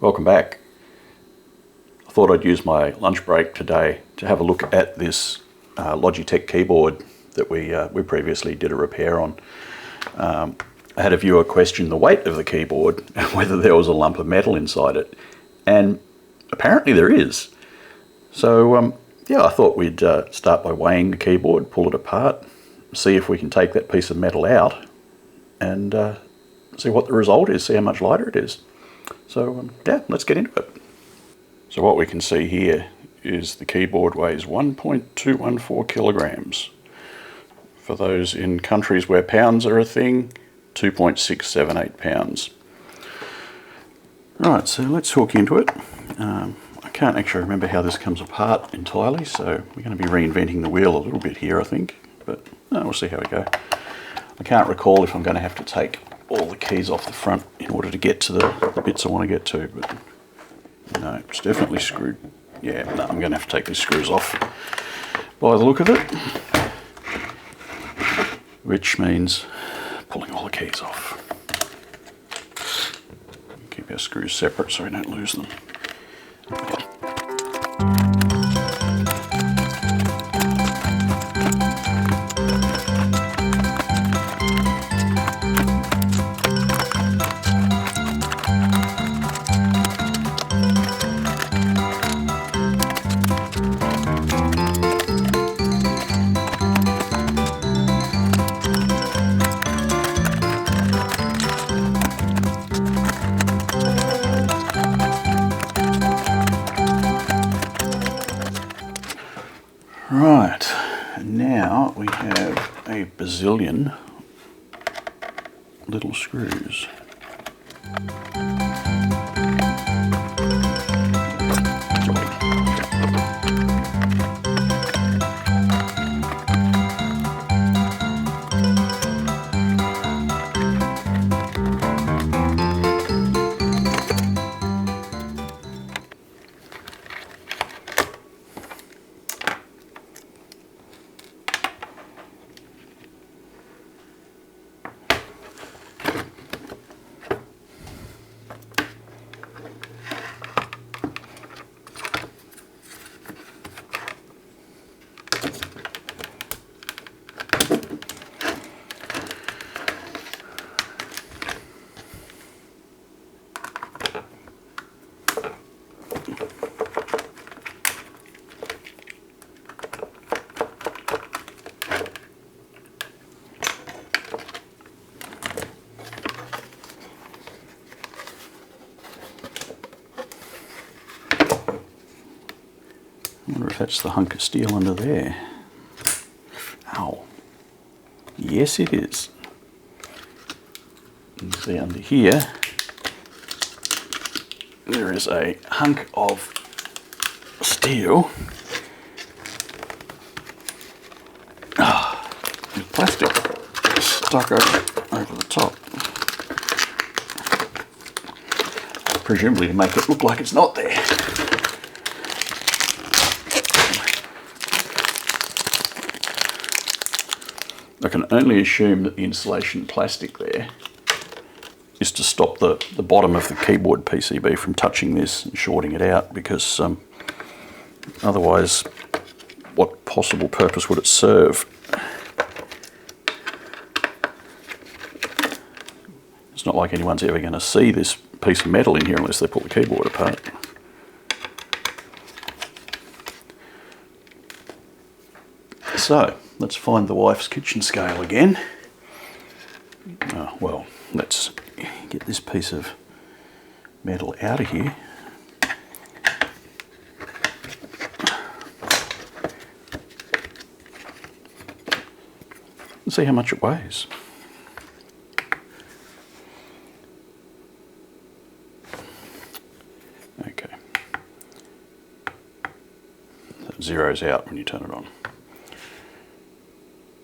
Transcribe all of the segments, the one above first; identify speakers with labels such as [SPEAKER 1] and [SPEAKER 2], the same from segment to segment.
[SPEAKER 1] Welcome back. I thought I'd use my lunch break today to have a look at this Logitech keyboard that we previously did a repair on. I had a viewer question the weight of the keyboard and whether there was a lump of metal inside it, and apparently there is. So yeah, I thought we'd start by weighing the keyboard, pull it apart, see if we can take that piece of metal out and see what the result is, see how much lighter it is. So yeah, let's get into it. So what we can see here is the keyboard weighs 1.214 kilograms. For those in countries where pounds are a thing, 2.678 pounds. Right, so let's hook into it. I can't actually remember how this comes apart entirely, so we're going to be reinventing the wheel a little bit here, I think, but we'll see how we go. I can't recall if I'm going to have to take all the keys off the front in order to get to the bits I want to get to, but no, it's definitely screwed. Yeah, no, I'm going to have to take these screws off by the look of it, which means pulling all the keys off. Keep our screws separate so we don't lose them. Okay. Right, and now we have a bazillion little screws. I wonder if that's the hunk of steel under there. Ow. Yes, it is. You can see under here, there is a hunk of steel. With plastic stuck over the top. Presumably to make it look like it's not there. I can only assume that the insulation plastic there is to stop the bottom of the keyboard PCB from touching this and shorting it out, because otherwise what possible purpose would it serve? It's not like anyone's ever going to see this piece of metal in here unless they pull the keyboard apart. So, let's find the wife's kitchen scale again. Well, let's get this piece of metal out of here. And see how much it weighs. Okay. That zeroes out when you turn it on.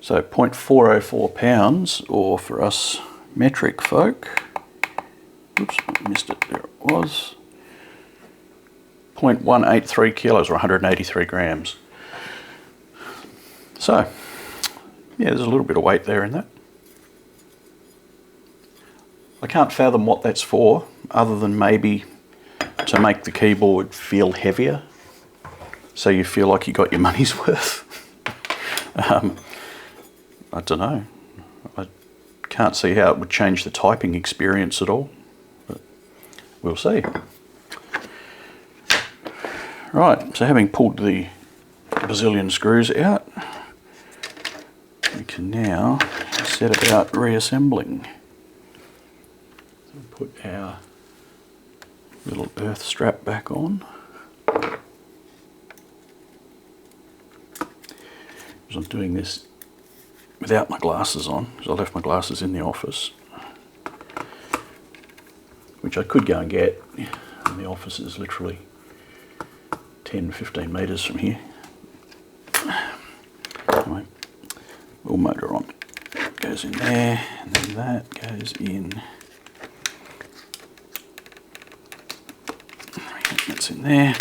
[SPEAKER 1] So 0.404 pounds, or for us metric folk, oops, missed it, there it was, 0.183 kilos, or 183 grams. So, yeah, there's a little bit of weight there in that. I can't fathom what that's for, other than maybe to make the keyboard feel heavier, so you feel like you got your money's worth. I don't know. I can't see how it would change the typing experience at all, but we'll see. Right, so having pulled the bazillion screws out, we can now set about reassembling. So put our little earth strap back on. Because I'm doing this without my glasses on, because I left my glasses in the office, which I could go and get, and the office is literally 10-15 metres from here. Anyway, little motor on, goes in there, and then that goes in. That's in there.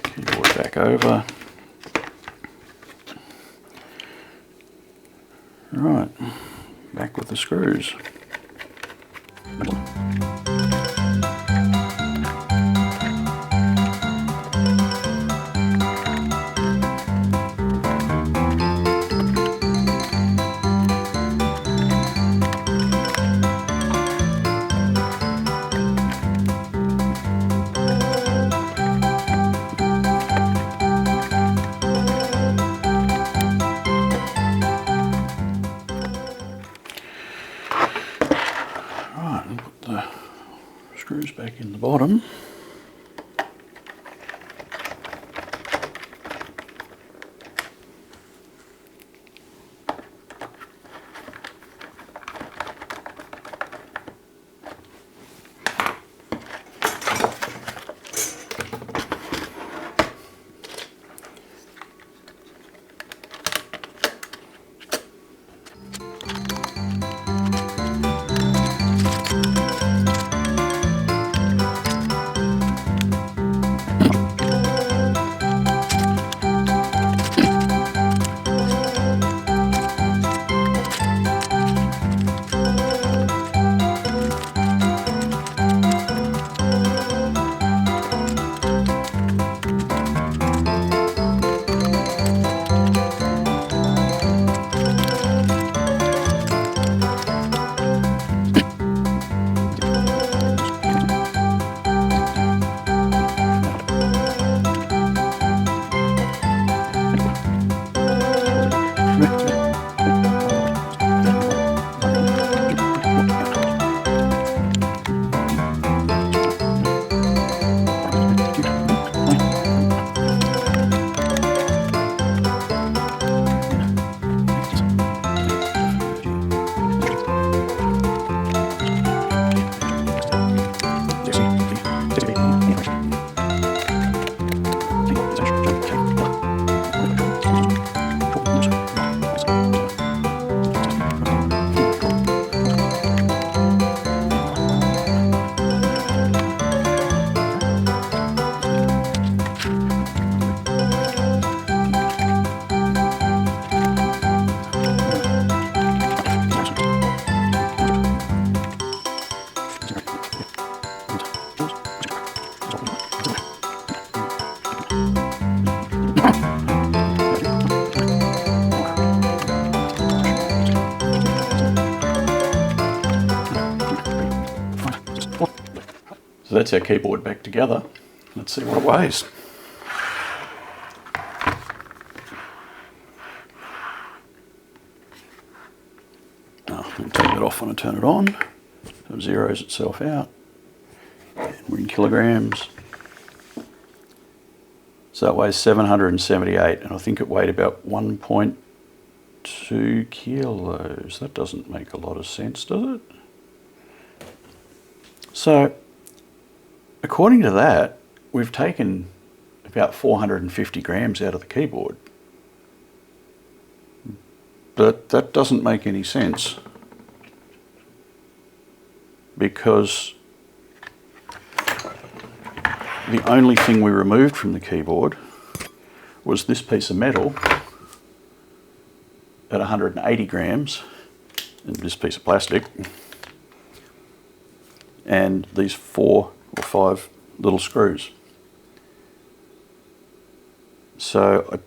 [SPEAKER 1] Keyboard back over. Right, back with the screws. Screws back in the bottom. So that's our keyboard back together. Let's see what it weighs. Oh, I'll take that off when I turn it on. So it zeroes itself out. And we're in kilograms. So it weighs 778, and I think it weighed about 1.2 kilos. That doesn't make a lot of sense, does it? So, according to that, we've taken about 450 grams out of the keyboard. But that doesn't make any sense, because the only thing we removed from the keyboard was this piece of metal at 180 grams, and this piece of plastic, and these 4 or 5 little screws. So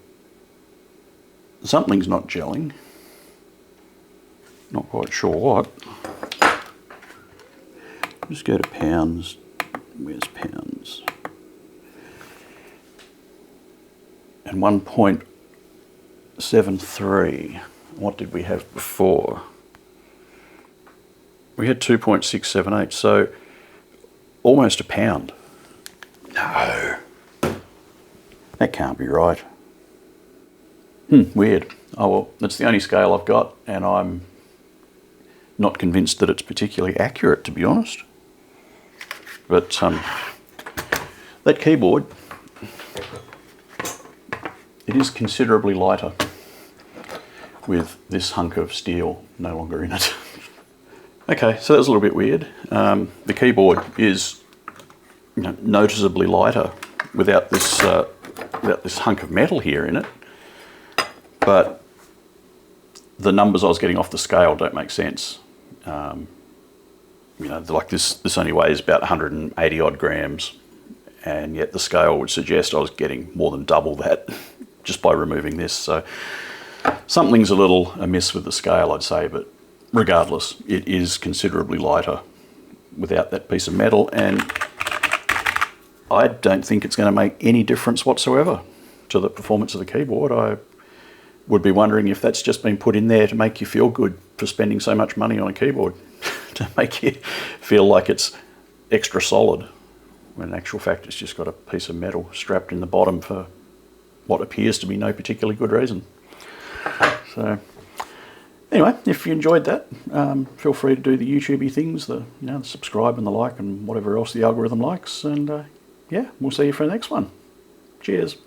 [SPEAKER 1] something's not gelling. Not quite sure what. Just go to pounds. Where's pounds? And 1.73. What did we have before? We had 2.678, so almost a pound. No, that can't be right. Weird. Oh well, that's the only scale I've got, and I'm not convinced that it's particularly accurate, to be honest. But that keyboard, it is considerably lighter with this hunk of steel no longer in it. Okay, so that was a little bit weird. The keyboard is, you know, noticeably lighter without this hunk of metal here in it, but the numbers I was getting off the scale don't make sense. You know, like this only weighs about 180 odd grams, and yet the scale would suggest I was getting more than double that just by removing this. So something's a little amiss with the scale, I'd say, but regardless, it is considerably lighter without that piece of metal, and I don't think it's going to make any difference whatsoever to the performance of the keyboard. I would be wondering if that's just been put in there to make you feel good for spending so much money on a keyboard, to make you feel like it's extra solid, when in actual fact it's just got a piece of metal strapped in the bottom for what appears to be no particularly good reason. So anyway, if you enjoyed that, feel free to do the YouTubey things, the subscribe and the like and whatever else the algorithm likes, and yeah, we'll see you for the next one. Cheers.